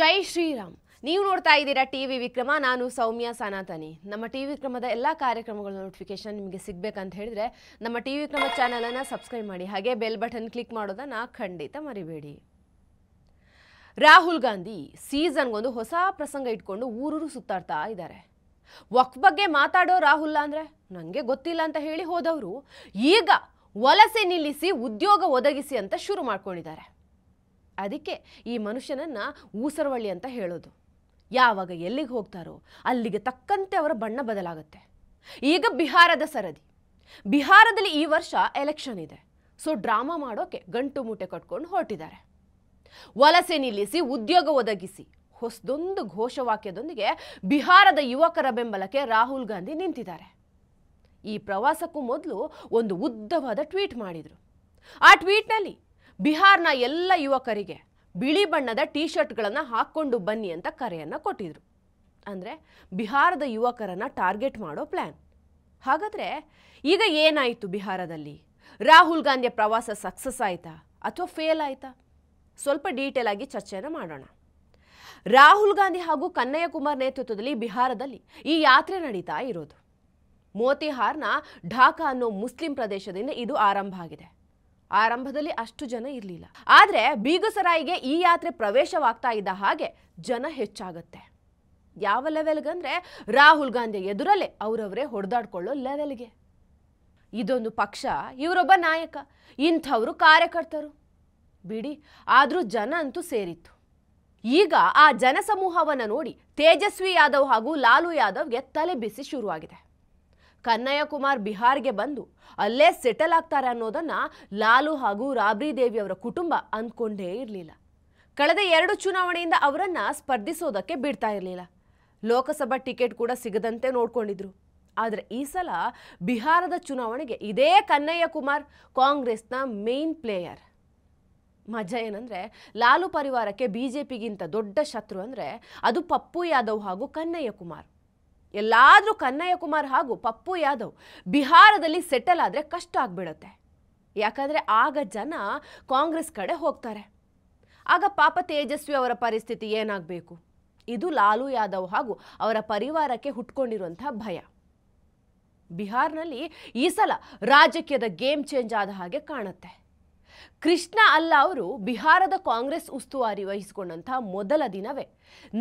ಜೈ ಶ್ರೀರಾಮ್. ನೀವು ನೋಡ್ತಾ ಇದ್ದೀರಾ ಟಿವಿ ವಿಕ್ರಮ. ನಾನು ಸೌಮ್ಯ ಸನಾತನಿ. ನಮ್ಮ ಟಿವಿ ವಿಕ್ರಮದ ಎಲ್ಲ ಕಾರ್ಯಕ್ರಮಗಳ ನೋಟಿಫಿಕೇಶನ್ ನಿಮಗೆ ಸಿಗಬೇಕಂತ ಹೇಳಿದ್ರೆ ನಮ್ಮ ಟಿವಿ ವಿಕ್ರಮ ಚಾನೆಲ್ ಅನ್ನು ಸಬ್ಸ್ಕ್ರೈಬ್ ಮಾಡಿ, ಹಾಗೆ ಬೆಲ್ ಬಟನ್ ಕ್ಲಿಕ್ ಮಾಡೋದನ್ನ ಖಂಡಿತ ಮರಿಬೇಡಿ. ರಾಹುಲ್ ಗಾಂಧಿ ಸೀಸನ್ಗೊಂದು ಹೊಸ ಪ್ರಸಂಗ ಇಟ್ಕೊಂಡು ಊರೂರು ಸುತ್ತಾಡ್ತಾ ಇದ್ದಾರೆ. ವಕ್ಫ್ ಬಗ್ಗೆ ಮಾತಾಡೋ ರಾಹುಲ್ ಅಂದ್ರೆ ನನಗೆ ಗೊತ್ತಿಲ್ಲ ಅಂತ ಹೇಳಿ ಹೋದವರು ಈಗ ವಲಸೆ ನಿಲ್ಲಿಸಿ ಉದ್ಯೋಗ ಒದಗಿಸಿ ಅಂತ ಶುರು ಮಾಡ್ಕೊಂಡಿದ್ದಾರೆ. ಅದಕ್ಕೆ ಈ ಮನುಷ್ಯನನ್ನ ಊಸರವಳ್ಳಿ ಅಂತ ಹೇಳೋದು. ಯಾವಾಗ ಎಲ್ಲಿಗೆ ಹೋಗ್ತಾರೋ ಅಲ್ಲಿಗೆ ತಕ್ಕಂತೆ ಅವರ ಬಣ್ಣ ಬದಲಾಗುತ್ತೆ. ಈಗ ಬಿಹಾರದ ಸರದಿ. ಬಿಹಾರದಲ್ಲಿ ಈ ವರ್ಷ ಎಲೆಕ್ಷನ್ ಇದೆ. ಸೊ ಡ್ರಾಮಾ ಮಾಡೋಕೆ ಗಂಟು ಮೂಟೆ ಕಟ್ಕೊಂಡು ಹೊರಟಿದ್ದಾರೆ. ವಲಸೆ ನಿಲ್ಲಿಸಿ ಉದ್ಯೋಗ ಒದಗಿಸಿ ಹೊಸದೊಂದು ಘೋಷವಾಕ್ಯದೊಂದಿಗೆ ಬಿಹಾರದ ಯುವಕರ ಬೆಂಬಲಕ್ಕೆ ರಾಹುಲ್ ಗಾಂಧಿ ನಿಂತಿದ್ದಾರೆ. ಈ ಪ್ರವಾಸಕ್ಕೂ ಮೊದಲು ಒಂದು ಉದ್ದವಾದ ಟ್ವೀಟ್ ಮಾಡಿದರು. ಆ ಟ್ವೀಟ್ನಲ್ಲಿ ಬಿಹಾರ್ನ ಎಲ್ಲ ಯುವಕರಿಗೆ ಬಿಳಿ ಬಣ್ಣದ ಟೀ ಶರ್ಟ್ಗಳನ್ನು ಹಾಕ್ಕೊಂಡು ಬನ್ನಿ ಅಂತ ಕರೆಯನ್ನು ಕೊಟ್ಟಿದ್ರು. ಅಂದರೆ ಬಿಹಾರದ ಯುವಕರನ್ನು ಟಾರ್ಗೆಟ್ ಮಾಡೋ ಪ್ಲ್ಯಾನ್. ಹಾಗಾದರೆ ಈಗ ಏನಾಯಿತು ಬಿಹಾರದಲ್ಲಿ? ರಾಹುಲ್ ಗಾಂಧಿಯ ಪ್ರವಾಸ ಸಕ್ಸಸ್ ಆಯಿತಾ ಅಥವಾ ಫೇಲ್ ಆಯಿತಾ? ಸ್ವಲ್ಪ ಡೀಟೇಲ್ ಆಗಿ ಚರ್ಚೆಯನ್ನು ಮಾಡೋಣ. ರಾಹುಲ್ ಗಾಂಧಿ ಹಾಗೂ ಕನ್ನಯ್ಯ ಕುಮಾರ್ ನೇತೃತ್ವದಲ್ಲಿ ಬಿಹಾರದಲ್ಲಿ ಈ ಯಾತ್ರೆ ನಡೀತಾ ಇರೋದು. ಮೋತಿಹಾರ್ನ ಢಾಕಾ ಅನ್ನೋ ಮುಸ್ಲಿಂ ಪ್ರದೇಶದಿಂದ ಇದು ಆರಂಭ ಆಗಿದೆ. ಆರಂಭದಲ್ಲಿ ಅಷ್ಟು ಜನ ಇರಲಿಲ್ಲ. ಆದರೆ ಬೀಗುಸರಾಯಿಗೆ ಈ ಯಾತ್ರೆ ಪ್ರವೇಶವಾಗ್ತಾ ಇದ್ದ ಹಾಗೆ ಜನ ಹೆಚ್ಚಾಗತ್ತೆ. ಯಾವ ಲೆವೆಲ್ಗಂದ್ರೆ ರಾಹುಲ್ ಗಾಂಧಿ ಎದುರಲ್ಲೇ ಅವರವರೇ ಹೊಡೆದಾಡ್ಕೊಳ್ಳೋ ಲೆವೆಲ್ಗೆ. ಇದೊಂದು ಪಕ್ಷ, ಇವರೊಬ್ಬ ನಾಯಕ, ಇಂಥವರು ಕಾರ್ಯಕರ್ತರು ಬಿಡಿ. ಆದರೂ ಜನ ಅಂತೂ ಸೇರಿತ್ತು. ಈಗ ಆ ಜನಸಮೂಹವನ್ನು ನೋಡಿ ತೇಜಸ್ವಿ ಯಾದವ್ ಹಾಗೂ ಲಾಲು ಯಾದವ್ಗೆ ತಲೆ ಬಿಸಿ ಶುರುವಾಗಿದೆ. ಕನ್ನಯ್ಯ ಕುಮಾರ್ ಬಿಹಾರ್ಗೆ ಬಂದು ಅಲ್ಲೇ ಸೆಟಲ್ ಆಗ್ತಾರೆ ಅನ್ನೋದನ್ನ ಲಾಲು ಹಾಗೂ ರಾಬ್ರಿ ದೇವಿ ಅವರ ಕುಟುಂಬ ಅಂದ್ಕೊಂಡೇ ಇರಲಿಲ್ಲ. ಕಳೆದ 2 ಚುನಾವಣೆಯಿಂದ ಅವರನ್ನ ಸ್ಪರ್ಧಿಸೋದಕ್ಕೆ ಬಿಡ್ತಾ ಇರಲಿಲ್ಲ. ಲೋಕಸಭಾ ಟಿಕೆಟ್ ಕೂಡ ಸಿಗದಂತೆ ನೋಡ್ಕೊಂಡಿದ್ರು. ಆದರೆ ಈ ಸಲ ಬಿಹಾರದ ಚುನಾವಣೆಗೆ ಇದೇ ಕನ್ನಯ್ಯ ಕುಮಾರ್ ಕಾಂಗ್ರೆಸ್ನ ಮೇನ್ ಪ್ಲೇಯರ್. ಮಜಾ ಏನಂದ್ರೆ ಲಾಲು ಪರಿವಾರಕ್ಕೆ ಬಿಜೆಪಿಗಿಂತ ದೊಡ್ಡ ಶತ್ರು ಅಂದರೆ ಅದು ಪಪ್ಪು ಯಾದವ್ ಹಾಗೂ ಕನ್ನಯ್ಯ ಕುಮಾರ್. ಎಲ್ಲಾದರೂ ಕನ್ನಯ್ಯ ಕುಮಾರ್ ಹಾಗೂ ಪಪ್ಪು ಯಾದವ್ ಬಿಹಾರದಲ್ಲಿ ಸೆಟಲ್ ಆದರೆ ಕಷ್ಟ ಆಗ್ಬಿಡುತ್ತೆ. ಯಾಕಂದರೆ ಆಗ ಜನ ಕಾಂಗ್ರೆಸ್ ಕಡೆ ಹೋಗ್ತಾರೆ. ಆಗ ಪಾಪ ತೇಜಸ್ವಿ ಅವರ ಪರಿಸ್ಥಿತಿ ಏನಾಗಬೇಕು? ಇದು ಲಾಲು ಯಾದವ್ ಹಾಗೂ ಅವರ ಪರಿವಾರಕ್ಕೆ ಹುಟ್ಕೊಂಡಿರುವಂಥ ಭಯ. ಬಿಹಾರ್ನಲ್ಲಿ ಈ ಸಲ ರಾಜಕೀಯದ ಗೇಮ್ ಚೇಂಜ್ ಆದ ಹಾಗೆ ಕಾಣುತ್ತೆ. ಕೃಷ್ಣ ಅಲ್ಲಾ ಅವರು ಬಿಹಾರದ ಕಾಂಗ್ರೆಸ್ ಉಸ್ತುವಾರಿ ವಹಿಸಿಕೊಂಡಂಥ ಮೊದಲ ದಿನವೇ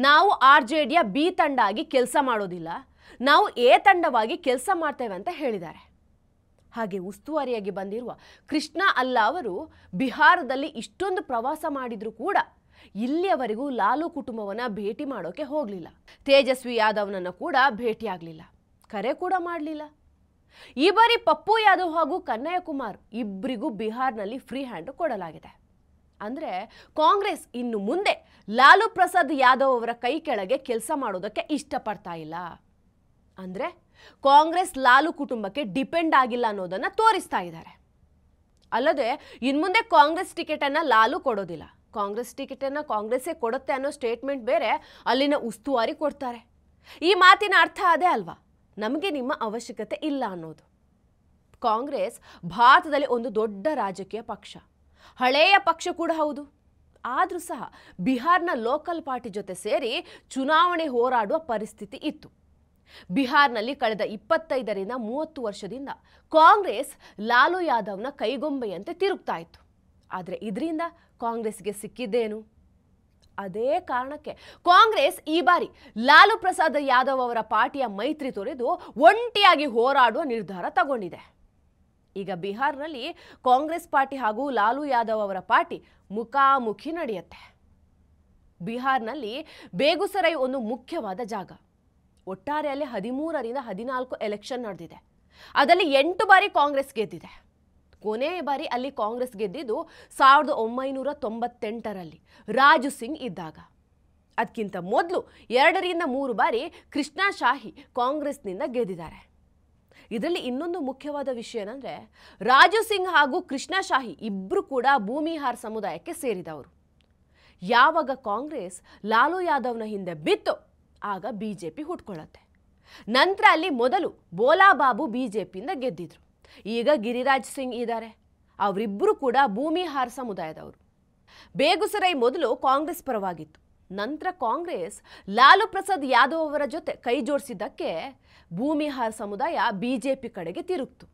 ನಾವು RJDಯ ಬಿ ತಂಡ ಆಗಿ ಕೆಲಸ ಮಾಡೋದಿಲ್ಲ, ನಾವು ಎ ತಂಡವಾಗಿ ಕೆಲಸ ಮಾಡ್ತೇವೆ ಅಂತ ಹೇಳಿದ್ದಾರೆ. ಹಾಗೆ ಉಸ್ತುವಾರಿಯಾಗಿ ಬಂದಿರುವ ಕೃಷ್ಣ ಅಲ್ಲಾ ಅವರು ಬಿಹಾರದಲ್ಲಿ ಇಷ್ಟೊಂದು ಪ್ರವಾಸ ಮಾಡಿದ್ರು ಕೂಡ ಇಲ್ಲಿಯವರೆಗೂ ಲಾಲು ಕುಟುಂಬವನ್ನ ಭೇಟಿ ಮಾಡೋಕೆ ಹೋಗಲಿಲ್ಲ. ತೇಜಸ್ವಿ ಯಾದವ್ನನ್ನು ಕೂಡ ಭೇಟಿಯಾಗಲಿಲ್ಲ, ಕರೆ ಕೂಡ ಮಾಡಲಿಲ್ಲ. ಈ ಬಾರಿ ಪಪ್ಪು ಯಾದವ್ ಹಾಗೂ ಕನ್ನಯ್ಯ ಕುಮಾರ್ ಇಬ್ಬರಿಗೂ ಬಿಹಾರ್ನಲ್ಲಿ ಫ್ರೀ ಹ್ಯಾಂಡ್ ಕೊಡಲಾಗಿದೆ. ಅಂದರೆ ಕಾಂಗ್ರೆಸ್ ಇನ್ನು ಮುಂದೆ ಲಾಲು ಪ್ರಸಾದ್ ಯಾದವ್ ಅವರ ಕೈ ಕೆಳಗೆ ಕೆಲಸ ಮಾಡೋದಕ್ಕೆ ಇಷ್ಟಪಡ್ತಾ ಇಲ್ಲ. ಅಂದರೆ ಕಾಂಗ್ರೆಸ್ ಲಾಲು ಕುಟುಂಬಕ್ಕೆ ಡಿಪೆಂಡ್ ಆಗಿಲ್ಲ ಅನ್ನೋದನ್ನು ತೋರಿಸ್ತಾ ಇದ್ದಾರೆ. ಅಲ್ಲದೆ ಇನ್ಮುಂದೆ ಕಾಂಗ್ರೆಸ್ ಟಿಕೆಟನ್ನು ಲಾಲು ಕೊಡೋದಿಲ್ಲ, ಕಾಂಗ್ರೆಸ್ ಟಿಕೆಟನ್ನು ಕಾಂಗ್ರೆಸ್ಸೇ ಕೊಡುತ್ತೆ ಅನ್ನೋ ಸ್ಟೇಟ್ಮೆಂಟ್ ಬೇರೆ ಅಲ್ಲಿನ ಉಸ್ತುವಾರಿ ಕೊಡ್ತಾರೆ. ಈ ಮಾತಿನ ಅರ್ಥ ಅದೇ ಅಲ್ವಾ, ನಮಗೆ ನಿಮ್ಮ ಅವಶ್ಯಕತೆ ಇಲ್ಲ ಅನ್ನೋದು. ಕಾಂಗ್ರೆಸ್ ಭಾರತದಲ್ಲಿ ಒಂದು ದೊಡ್ಡ ರಾಜಕೀಯ ಪಕ್ಷ, ಹಳೆಯ ಪಕ್ಷ ಕೂಡ ಹೌದು. ಆದರೂ ಸಹ ಬಿಹಾರ್ನ ಲೋಕಲ್ ಪಾರ್ಟಿ ಜೊತೆ ಸೇರಿ ಚುನಾವಣೆ ಹೋರಾಡುವ ಪರಿಸ್ಥಿತಿ ಇತ್ತು. ಬಿಹಾರ್ನಲ್ಲಿ ಕಳೆದ 25ರಿಂದ 30 ವರ್ಷದಿಂದ ಕಾಂಗ್ರೆಸ್ ಲಾಲು ಯಾದವ್ನ ಕೈಗೊಂಬೆಯಂತೆ ತಿರುಗ್ತಾ ಇತ್ತು. ಆದರೆ ಇದರಿಂದ ಕಾಂಗ್ರೆಸ್ಗೆ ಸಿಕ್ಕಿದ್ದೇನು? ಅದೇ ಕಾರಣಕ್ಕೆ ಕಾಂಗ್ರೆಸ್ ಈ ಬಾರಿ ಲಾಲು ಪ್ರಸಾದ್ ಯಾದವ್ ಅವರ ಪಾರ್ಟಿಯ ಮೈತ್ರಿ ತೊರೆದು ಒಂಟಿಯಾಗಿ ಹೋರಾಡುವ ನಿರ್ಧಾರ ತಗೊಂಡಿದೆ. ಈಗ ಬಿಹಾರ್ನಲ್ಲಿ ಕಾಂಗ್ರೆಸ್ ಪಾರ್ಟಿ ಹಾಗೂ ಲಾಲು ಯಾದವ್ ಅವರ ಪಾರ್ಟಿ ಮುಖಾಮುಖಿ ನಡೆಯುತ್ತೆ. ಬಿಹಾರ್ನಲ್ಲಿ ಬೇಗುಸರೈ ಒಂದು ಮುಖ್ಯವಾದ ಜಾಗ. ಒಟ್ಟಾರೆಯಲ್ಲಿ 13ರಿಂದ 14 ಎಲೆಕ್ಷನ್ ನಡೆದಿದೆ. ಅದರಲ್ಲಿ 8 ಬಾರಿ ಕಾಂಗ್ರೆಸ್ ಗೆದ್ದಿದೆ. ಕೊನೆಯ ಬಾರಿ ಅಲ್ಲಿ ಕಾಂಗ್ರೆಸ್ ಗೆದ್ದಿದ್ದು 1998ರಲ್ಲಿ ರಾಜು ಸಿಂಗ್ ಇದ್ದಾಗ. ಅದಕ್ಕಿಂತ ಮೊದಲು 2ರಿಂದ 3 ಬಾರಿ ಕೃಷ್ಣ ಶಾಹಿ ಕಾಂಗ್ರೆಸ್ನಿಂದ ಗೆದ್ದಿದ್ದಾರೆ. ಇದರಲ್ಲಿ ಇನ್ನೊಂದು ಮುಖ್ಯವಾದ ವಿಷಯ ಏನಂದರೆ ರಾಜು ಸಿಂಗ್ ಹಾಗೂ ಕೃಷ್ಣ ಶಾಹಿ ಇಬ್ಬರು ಕೂಡ ಭೂಮಿಹಾರ್ ಸಮುದಾಯಕ್ಕೆ ಸೇರಿದವರು. ಯಾವಾಗ ಕಾಂಗ್ರೆಸ್ ಲಾಲು ಯಾದವ್ನ ಹಿಂದೆ ಬಿತ್ತು ಆಗ ಬಿಜೆಪಿ ಹುಟ್ಕೊಳ್ಳುತ್ತೆ. ನಂತರ ಅಲ್ಲಿ ಮೊದಲು ಬೋಲಾ ಬಾಬು ಬಿಜೆಪಿಯಿಂದ ಗೆದ್ದಿದ್ರು. ಈಗ ಗಿರಿರಾಜ್ ಸಿಂಗ್ ಇದ್ದಾರೆ, ಅವರಿಬ್ಬರು ಕೂಡ ಭೂಮಿಹಾರ್ ಸಮುದಾಯದವರು. ಬೇಗುಸರೈ ಮೊದಲು ಕಾಂಗ್ರೆಸ್ ಪರವಾಗಿತ್ತು, ನಂತರ ಕಾಂಗ್ರೆಸ್ ಲಾಲು ಪ್ರಸಾದ್ ಯಾದವ್ ಅವರ ಜೊತೆ ಕೈ ಜೋಡಿಸಿದ್ದಕ್ಕೆ ಭೂಮಿಹಾರ್ ಸಮುದಾಯ ಬಿಜೆಪಿ ಕಡೆಗೆ ತಿರುಗ್ತು.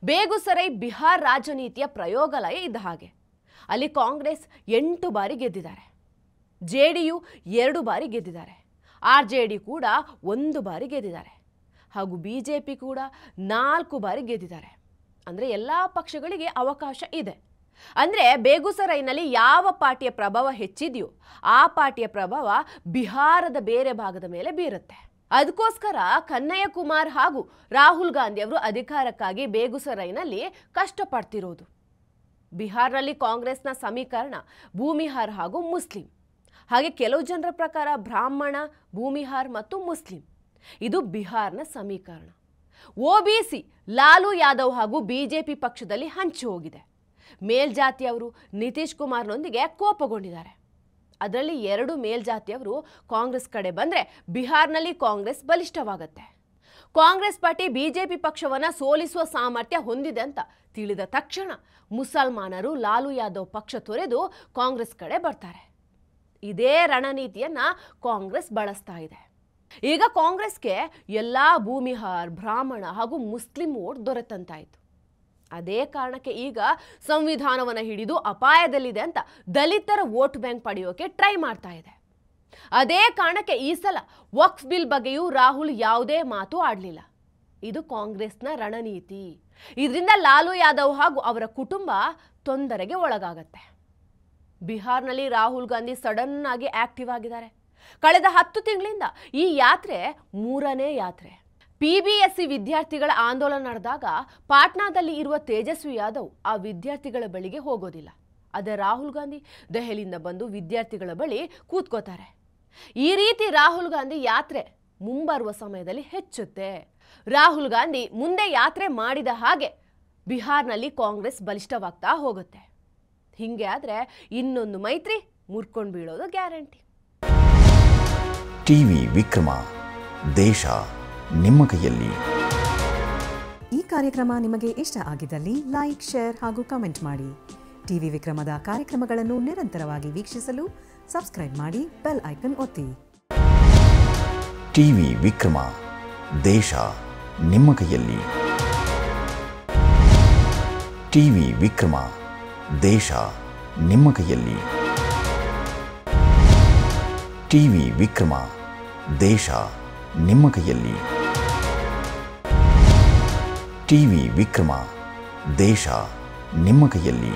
ಬೇಗುಸರೈ ಬಿಹಾರ್ ರಾಜನೀತಿಯ ಪ್ರಯೋಗಾಲಯ ಇದ್ದ ಹಾಗೆ. ಅಲ್ಲಿ ಕಾಂಗ್ರೆಸ್ 8 ಬಾರಿ ಗೆದ್ದಿದ್ದಾರೆ, ಜೆಡಿಯು 2 ಬಾರಿ ಗೆದ್ದಿದ್ದಾರೆ, ಆರ್ಜೆಡಿ ಕೂಡ 1 ಬಾರಿ ಗೆದ್ದಿದ್ದಾರೆ, ಹಾಗೂ ಬಿಜೆಪಿ ಕೂಡ 4 ಬಾರಿ ಗೆದ್ದಿದ್ದಾರೆ. ಅಂದರೆ ಎಲ್ಲ ಪಕ್ಷಗಳಿಗೆ ಅವಕಾಶ ಇದೆ. ಅಂದರೆ ಬೇಗುಸರೈನಲ್ಲಿ ಯಾವ ಪಾರ್ಟಿಯ ಪ್ರಭಾವ ಹೆಚ್ಚಿದೆಯೋ ಆ ಪಾರ್ಟಿಯ ಪ್ರಭಾವ ಬಿಹಾರದ ಬೇರೆ ಭಾಗದ ಮೇಲೆ ಬೀರುತ್ತೆ. ಅದಕ್ಕೋಸ್ಕರ ಕನ್ನಯ್ಯ ಕುಮಾರ್ ಹಾಗೂ ರಾಹುಲ್ ಗಾಂಧಿ ಅವರು ಅಧಿಕಾರಕ್ಕಾಗಿ ಬೇಗುಸರೈನಲ್ಲಿ ಕಷ್ಟಪಡ್ತಿರೋದು. ಬಿಹಾರ್ನಲ್ಲಿ ಕಾಂಗ್ರೆಸ್ನ ಸಮೀಕರಣ ಭೂಮಿಹಾರ್ ಹಾಗೂ ಮುಸ್ಲಿಂ. ಹಾಗೆ ಕೆಲವು ಜನರ ಪ್ರಕಾರ ಬ್ರಾಹ್ಮಣ, ಭೂಮಿಹಾರ್ ಮತ್ತು ಮುಸ್ಲಿಂ ಇದು ಬಿಹಾರ್ನ ಸಮೀಕರಣ. ಒಬಿಸಿ ಲಾಲು ಯಾದವ್ ಹಾಗೂ ಬಿಜೆಪಿ ಪಕ್ಷದಲ್ಲಿ ಹಂಚಿ ಹೋಗಿದೆ. ಮೇಲ್ಜಾತಿಯವರು ನಿತೀಶ್ ಕುಮಾರ್ನೊಂದಿಗೆ ಕೋಪಗೊಂಡಿದ್ದಾರೆ. ಅದರಲ್ಲಿ 2 ಮೇಲ್ಜಾತಿಯವರು ಕಾಂಗ್ರೆಸ್ ಕಡೆ ಬಂದರೆ ಬಿಹಾರ್ನಲ್ಲಿ ಕಾಂಗ್ರೆಸ್ ಬಲಿಷ್ಠವಾಗುತ್ತೆ. ಕಾಂಗ್ರೆಸ್ ಪಾರ್ಟಿ ಬಿಜೆಪಿ ಪಕ್ಷವನ್ನು ಸೋಲಿಸುವ ಸಾಮರ್ಥ್ಯ ಹೊಂದಿದೆ ಅಂತ ತಿಳಿದ ತಕ್ಷಣ ಮುಸಲ್ಮಾನರು ಲಾಲು ಯಾದವ್ ಪಕ್ಷ ತೊರೆದು ಕಾಂಗ್ರೆಸ್ ಕಡೆ ಬರ್ತಾರೆ. ಇದೇ ರಣನೀತಿಯನ್ನ ಕಾಂಗ್ರೆಸ್ ಬಳಸ್ತಾ ಇದೆ. ಈಗ ಕಾಂಗ್ರೆಸ್ಗೆ ಎಲ್ಲ ಭೂಮಿಹಾರ್, ಬ್ರಾಹ್ಮಣ ಹಾಗೂ ಮುಸ್ಲಿಂ ವೋಟ್ ದೊರೆತಂತಾಯಿತು. ಅದೇ ಕಾರಣಕ್ಕೆ ಈಗ ಸಂವಿಧಾನವನ್ನು ಹಿಡಿದು ಅಪಾಯದಲ್ಲಿದೆ ಅಂತ ದಲಿತರ ವೋಟ್ ಬ್ಯಾಂಕ್ ಪಡೆಯೋಕೆ ಟ್ರೈ ಮಾಡ್ತಾ ಇದೆ. ಅದೇ ಕಾರಣಕ್ಕೆ ಈ ಸಲ ವಕ್ಫ್ ಬಿಲ್ ಬಗ್ಗೆಯೂ ರಾಹುಲ್ ಯಾವುದೇ ಮಾತು ಆಡಲಿಲ್ಲ. ಇದು ಕಾಂಗ್ರೆಸ್ನ ರಣನೀತಿ. ಇದರಿಂದ ಲಾಲು ಯಾದವ್ ಹಾಗೂ ಅವರ ಕುಟುಂಬ ತೊಂದರೆಗೆ ಒಳಗಾಗತ್ತೆ. ಬಿಹಾರ್ನಲ್ಲಿ ರಾಹುಲ್ ಗಾಂಧಿ ಸಡನ್ ಆಗಿ ಆಕ್ಟಿವ್ ಆಗಿದ್ದಾರೆ. ಕಳೆದ 10 ತಿಂಗಳಿಂದ ಈ ಯಾತ್ರೆ 3ನೇ ಯಾತ್ರೆ. PBSC ವಿದ್ಯಾರ್ಥಿಗಳ ಆಂದೋಲನ ನಡೆದಾಗ ಪಾಟ್ನಾದಲ್ಲಿ ಇರುವ ತೇಜಸ್ವಿ ಯಾದವ್ ಆ ವಿದ್ಯಾರ್ಥಿಗಳ ಬಳಿಗೆ ಹೋಗೋದಿಲ್ಲ. ಅದೇ ರಾಹುಲ್ ಗಾಂಧಿ ದೆಹಲಿಯಿಂದ ಬಂದು ವಿದ್ಯಾರ್ಥಿಗಳ ಬಳಿ ಕೂತ್ಕೋತಾರೆ. ಈ ರೀತಿ ರಾಹುಲ್ ಗಾಂಧಿ ಯಾತ್ರೆ ಮುಂಬರುವ ಸಮಯದಲ್ಲಿ ಹೆಚ್ಚುತ್ತೆ. ರಾಹುಲ್ ಗಾಂಧಿ ಮುಂದೆ ಯಾತ್ರೆ ಮಾಡಿದ ಹಾಗೆ ಬಿಹಾರ್ನಲ್ಲಿ ಕಾಂಗ್ರೆಸ್ ಬಲಿಷ್ಠವಾಗ್ತಾ ಹೋಗುತ್ತೆ. ಹಿಂಗೆ ಆದರೆ ಇನ್ನೊಂದು ಮೈತ್ರಿ ಮುರ್ಕೊಂಡು ಬೀಳೋದು ಗ್ಯಾರಂಟಿ. ಟಿವಿ ವಿಕ್ರಮ, ದೇಶ ನಿಮ್ಮ ಕೈಯಲ್ಲಿ. ಈ ಕಾರ್ಯಕ್ರಮ ನಿಮಗೆ ಇಷ್ಟ ಆಗಿದ್ದಲ್ಲಿ ಲೈಕ್, ಶೇರ್ ಹಾಗೂ ಕಮೆಂಟ್ ಮಾಡಿ. ಟಿವಿ ವಿಕ್ರಮದ ಕಾರ್ಯಕ್ರಮಗಳನ್ನು ನಿರಂತರವಾಗಿ ವೀಕ್ಷಿಸಲು ಸಬ್ಸ್ಕ್ರೈಬ್ ಮಾಡಿ, ಬೆಲ್ ಐಕನ್ ಒತ್ತಿ. ಟಿವಿ ವಿಕ್ರಮ, ದೇಶ ನಿಮ್ಮ ಕೈಯಲ್ಲಿ. ಟಿವಿ ವಿಕ್ರಮ, ದೇಶ ನಿಮ್ಮ ಕೈಯಲ್ಲಿ. ಟಿವಿ ವಿಕ್ರಮ, ದೇಶ ನಿಮ್ಮ ಕೈಯಲ್ಲಿ. ಟಿವಿ ವಿಕ್ರಮ, ದೇಶ ನಿಮ್ಮ ಕೈಯಲ್ಲಿ.